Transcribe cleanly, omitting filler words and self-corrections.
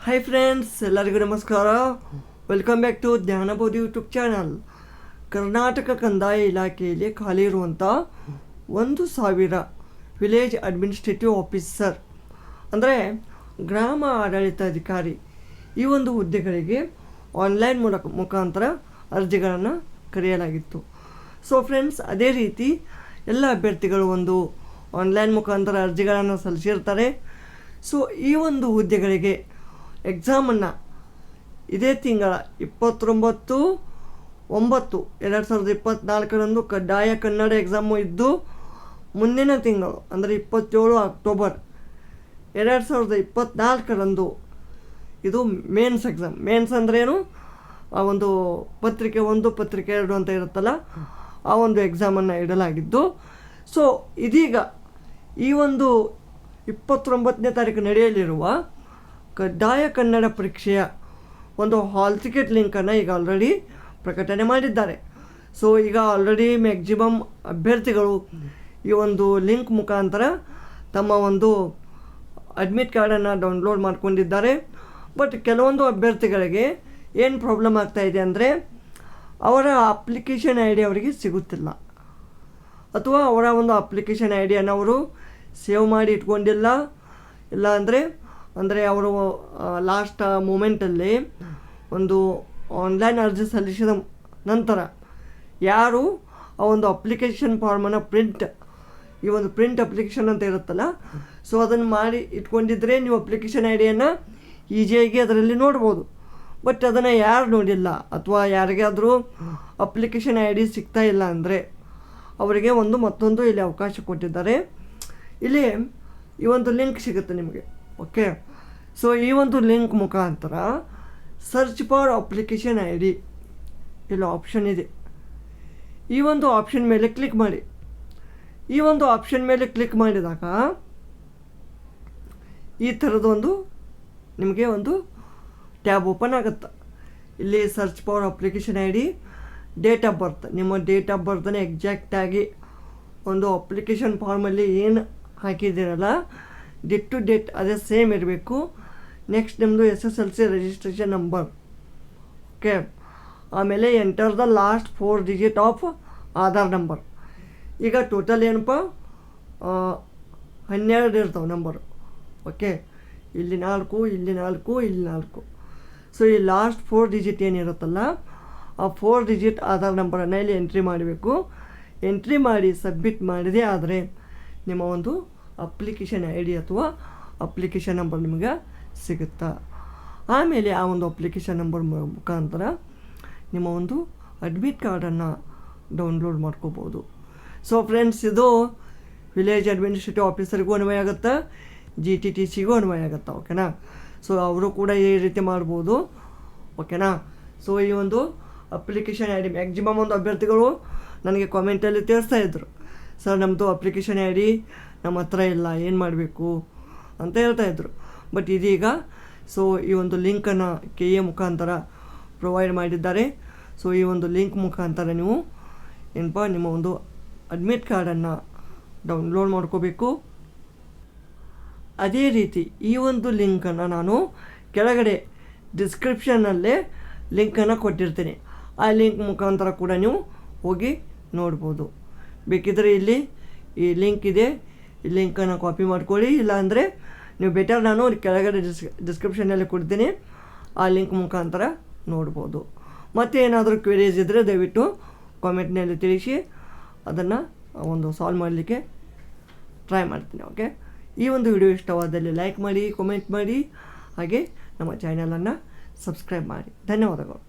Hi friends, ಎಲ್ಲರಿಗೂ ನಮಸ್ಕಾರ. Welcome back to Jnanabodhi YouTube channel. Karnataka ಕಂದಾಯ ಇಲಾಖೆಯಲ್ಲಿ ಖಾಲಿ ಇರುವಂಥ 1,000 ವಿಲೇಜ್ ಅಡ್ಮಿನಿಸ್ಟ್ರೇಟಿವ್ ಆಫೀಸರ್ ಅಂದರೆ ಗ್ರಾಮ ಆಡಳಿತಾಧಿಕಾರಿ ಈ ಒಂದು ಹುದ್ದೆಗಳಿಗೆ ಆನ್ಲೈನ್ ಮುಖಾಂತರ ಅರ್ಜಿಗಳನ್ನು ಕರೆಯಲಾಗಿತ್ತು. ಸೊ ಫ್ರೆಂಡ್ಸ್, ಅದೇ ರೀತಿ ಎಲ್ಲ ಅಭ್ಯರ್ಥಿಗಳು ಒಂದು ಆನ್ಲೈನ್ ಮುಖಾಂತರ ಅರ್ಜಿಗಳನ್ನು ಸಲ್ಲಿಸಿರ್ತಾರೆ. ಸೊ ಈ ಒಂದು ಹುದ್ದೆಗಳಿಗೆ ಎಕ್ಸಾಮನ್ನು ಇದೇ ತಿಂಗಳ 29/9/2024 ಕಡ್ಡಾಯ ಕನ್ನಡ ಎಕ್ಸಾಮು ಇದ್ದು, ಮುಂದಿನ ತಿಂಗಳು ಅಂದರೆ 27 ಅಕ್ಟೋಬರ್ 2024 ಇದು ಮೇನ್ಸ್ ಎಕ್ಸಾಮ್. ಮೇನ್ಸ್ ಅಂದ್ರೇನು? ಆ ಒಂದು ಪತ್ರಿಕೆ 1 ಪತ್ರಿಕೆ 2 ಅಂತ ಇರುತ್ತಲ್ಲ, ಆ ಒಂದು ಎಕ್ಸಾಮನ್ನು ಇಡಲಾಗಿದ್ದು. ಸೊ ಇದೀಗ ಈ ಒಂದು 29ನೇ ತಾರೀಕು ನಡೆಯಲಿರುವ ಕಡ್ಡಾಯ ಕನ್ನಡ ಪರೀಕ್ಷೆಯ ಒಂದು ಹಾಲ್ ಟಿಕೆಟ್ ಲಿಂಕನ್ನು ಈಗ ಆಲ್ರೆಡಿ ಪ್ರಕಟಣೆ ಮಾಡಿದ್ದಾರೆ. ಸೊ ಈಗ ಆಲ್ರೆಡಿ ಮ್ಯಾಕ್ಸಿಮಮ್ ಅಭ್ಯರ್ಥಿಗಳು ಈ ಒಂದು ಲಿಂಕ್ ಮುಖಾಂತರ ತಮ್ಮ ಒಂದು ಅಡ್ಮಿಟ್ ಕಾರ್ಡನ್ನು ಡೌನ್ಲೋಡ್ ಮಾಡ್ಕೊಂಡಿದ್ದಾರೆ. ಬಟ್ ಕೆಲವೊಂದು ಅಭ್ಯರ್ಥಿಗಳಿಗೆ ಏನು ಪ್ರಾಬ್ಲಮ್ ಆಗ್ತಾಯಿದೆ ಅಂದರೆ, ಅವರ ಅಪ್ಲಿಕೇಶನ್ ಐ ಡಿ ಅವರಿಗೆ ಸಿಗುತ್ತಿಲ್ಲ, ಅಥವಾ ಅವರ ಒಂದು ಅಪ್ಲಿಕೇಶನ್ ಐ ಡಿಯನ್ನು ಅವರು ಸೇವ್ ಮಾಡಿ ಇಟ್ಕೊಂಡಿಲ್ಲ. ಇಲ್ಲ ಅಂದರೆ ಅವರು ಲಾಸ್ಟ್ ಮೂಮೆಂಟಲ್ಲಿ ಒಂದು ಆನ್ಲೈನ್ ಅರ್ಜಿ ಸಲ್ಲಿಸಿದ ನಂತರ ಯಾರು ಆ ಒಂದು ಅಪ್ಲಿಕೇಶನ್ ಫಾರ್ಮನ್ನು ಈ ಒಂದು ಪ್ರಿಂಟ್ ಅಪ್ಲಿಕೇಶನ್ ಅಂತ ಇರುತ್ತಲ್ಲ, ಸೊ ಅದನ್ನು ಮಾಡಿ ಇಟ್ಕೊಂಡಿದ್ರೆ ನೀವು ಅಪ್ಲಿಕೇಶನ್ ಐ ಡಿಯನ್ನು ಈಸಿಯಾಗಿ ಅದರಲ್ಲಿ ನೋಡ್ಬೋದು. ಬಟ್ ಅದನ್ನು ಯಾರು ನೋಡಿಲ್ಲ, ಅಥವಾ ಯಾರಿಗಾದರೂ ಅಪ್ಲಿಕೇಶನ್ ಐ ಡಿ ಸಿಗ್ತಾ ಇಲ್ಲ ಅಂದರೆ ಅವರಿಗೆ ಮತ್ತೊಂದು ಇಲ್ಲಿ ಅವಕಾಶ ಕೊಟ್ಟಿದ್ದಾರೆ. ಇಲ್ಲಿ ಈ ಒಂದು ಲಿಂಕ್ ಸಿಗುತ್ತೆ ನಿಮಗೆ. ಓಕೆ, ಸೊ ಈ ಒಂದು ಲಿಂಕ್ ಮುಖಾಂತರ search for application I D ಇಲ್ಲಿ ಆಪ್ಷನ್ ಇದೆ. ಈ ಒಂದು ಆಪ್ಷನ್ ಮೇಲೆ ಕ್ಲಿಕ್ ಮಾಡಿ. ಈ ಒಂದು ಆಪ್ಷನ್ ಮೇಲೆ ಕ್ಲಿಕ್ ಮಾಡಿದಾಗ ಈ ಥರದೊಂದು ನಿಮಗೆ ಒಂದು ಟ್ಯಾಬ್ ಓಪನ್ ಆಗುತ್ತೆ. ಇಲ್ಲಿ search for application I D, date of birth, ನಿಮ್ಮ ಡೇಟ್ ಆಫ್ ಬರ್ತನೇ ಎಕ್ಸಾಕ್ಟಾಗಿ ಒಂದು ಅಪ್ಲಿಕೇಶನ್ ಫಾರ್ಮಲ್ಲಿ ಏನು ಹಾಕಿದ್ದೀರಲ್ಲ ಡೇಟ್ ಟು ಡೇಟ್ ಅದೇ ಸೇಮ್ ಇರಬೇಕು. ನೆಕ್ಸ್ಟ್ ನಿಮ್ಮದು SSLC ರಿಜಿಸ್ಟ್ರೇಷನ್ ನಂಬರ್. ಓಕೆ, ಆಮೇಲೆ enter the last 4 digit of Aadhaar number. ಈಗ ಟೋಟಲ್ ಏನಪ್ಪ 12 ಇರ್ತಾವೆ ನಂಬರು. ಓಕೆ, ಇಲ್ಲಿ 4, ಇಲ್ಲಿ 4, ಇಲ್ಲಿ 4. ಸೊ ಈ ಲಾಸ್ಟ್ 4 ಡಿಜಿಟ್ ಏನಿರುತ್ತಲ್ಲ, ಆ 4 ಡಿಜಿಟ್ ಆಧಾರ್ ನಂಬರನ್ನು ಇಲ್ಲಿ ಎಂಟ್ರಿ ಮಾಡಬೇಕು. ಎಂಟ್ರಿ ಮಾಡಿ ಸಬ್ಮಿಟ್ ಮಾಡಿದೆ ಆದರೆ ನಿಮ್ಮ ಒಂದು ಅಪ್ಲಿಕೇಶನ್ ಐ ಡಿ ಅಥವಾ ಅಪ್ಲಿಕೇಶನ್ ನಂಬರ್ ನಿಮಗೆ ಸಿಗುತ್ತಾ. ಆಮೇಲೆ ಆ ಒಂದು ಅಪ್ಲಿಕೇಶನ್ ನಂಬರ್ ಮುಖಾಂತರ ನಿಮ್ಮ ಒಂದು ಅಡ್ಮಿಟ್ ಕಾರ್ಡನ್ನು ಡೌನ್ಲೋಡ್ ಮಾಡ್ಕೋಬೋದು. ಸೊ ಫ್ರೆಂಡ್ಸ್, ಇದು ವಿಲೇಜ್ ಅಡ್ಮಿನಿಸ್ಟ್ರೇಟಿವ್ ಆಫೀಸರ್ಗೂ ಅನ್ವಯ ಆಗುತ್ತೆ, GTTCಗೂ ಅನ್ವಯ ಆಗುತ್ತೆ. ಓಕೆನಾ? ಸೊ ಅವರು ಕೂಡ ಈ ರೀತಿ ಮಾಡ್ಬೋದು. ಓಕೆನಾ? ಸೊ ಈ ಒಂದು ಅಪ್ಲಿಕೇಶನ್ ಐ ಡಿ ಮ್ಯಾಕ್ಸಿಮಮ್ ಒಂದು ಅಭ್ಯರ್ಥಿಗಳು ನನಗೆ ಕಾಮೆಂಟಲ್ಲಿ ತಿಳಿಸ್ತಾಯಿದ್ರು, ಸರ್ ನಮ್ಮದು ಅಪ್ಲಿಕೇಶನ್ ಐ ಡಿ ನಮ್ಮ ಹತ್ರ ಇಲ್ಲ, ಏನು ಮಾಡಬೇಕು ಅಂತ ಹೇಳ್ತಾಯಿದ್ರು. ಬಟ್ ಇದೀಗ ಸೊ ಈ ಒಂದು ಲಿಂಕನ್ನು KA ಮುಖಾಂತರ ಪ್ರೊವೈಡ್ ಮಾಡಿದ್ದಾರೆ. ಸೊ ಈ ಒಂದು ಲಿಂಕ್ ಮುಖಾಂತರ ನೀವು ನಿಮ್ಮ ಒಂದು ಅಡ್ಮಿಟ್ ಕಾರ್ಡನ್ನು ಡೌನ್ಲೋಡ್ ಮಾಡ್ಕೋಬೇಕು. ಅದೇ ರೀತಿ ಈ ಒಂದು ಲಿಂಕನ್ನು ನಾನು ಕೆಳಗಡೆ ಡಿಸ್ಕ್ರಿಪ್ಷನ್ನಲ್ಲೇ ಲಿಂಕನ್ನು ಕೊಟ್ಟಿರ್ತೀನಿ. ಆ ಲಿಂಕ್ ಮುಖಾಂತರ ಕೂಡ ನೀವು ಹೋಗಿ ನೋಡ್ಬೋದು. ಬೇಕಿದ್ದರೆ ಇಲ್ಲಿ ಈ ಲಿಂಕ್ ಇದೆ, ಈ ಲಿಂಕನ್ನು ಕಾಪಿ ಮಾಡ್ಕೊಳ್ಳಿ. ಇಲ್ಲಾಂದರೆ ನೀವು ಬೆಟರ್ ನಾನು ಕೆಳಗಡೆ ಡಿಸ್ಕ್ರಿಪ್ಷನಲ್ಲಿ ಕೊಡ್ತೀನಿ, ಆ ಲಿಂಕ್ ಮುಖಾಂತರ ನೋಡ್ಬೋದು. ಮತ್ತು ಏನಾದರೂ ಕ್ವೆರೀಸ್ ಇದ್ದರೆ ದಯವಿಟ್ಟು ಕಾಮೆಂಟ್ನಲ್ಲಿ ತಿಳಿಸಿ, ಅದನ್ನು ಒಂದು ಸಾಲ್ವ್ ಮಾಡಲಿಕ್ಕೆ ಟ್ರೈ ಮಾಡ್ತೀನಿ. ಓಕೆ, ಈ ಒಂದು ವಿಡಿಯೋ ಇಷ್ಟವಾದಲ್ಲಿ ಲೈಕ್ ಮಾಡಿ, ಕಾಮೆಂಟ್ ಮಾಡಿ, ಹಾಗೆ ನಮ್ಮ ಚಾನಲನ್ನು ಸಬ್ಸ್ಕ್ರೈಬ್ ಮಾಡಿ. ಧನ್ಯವಾದಗಳು.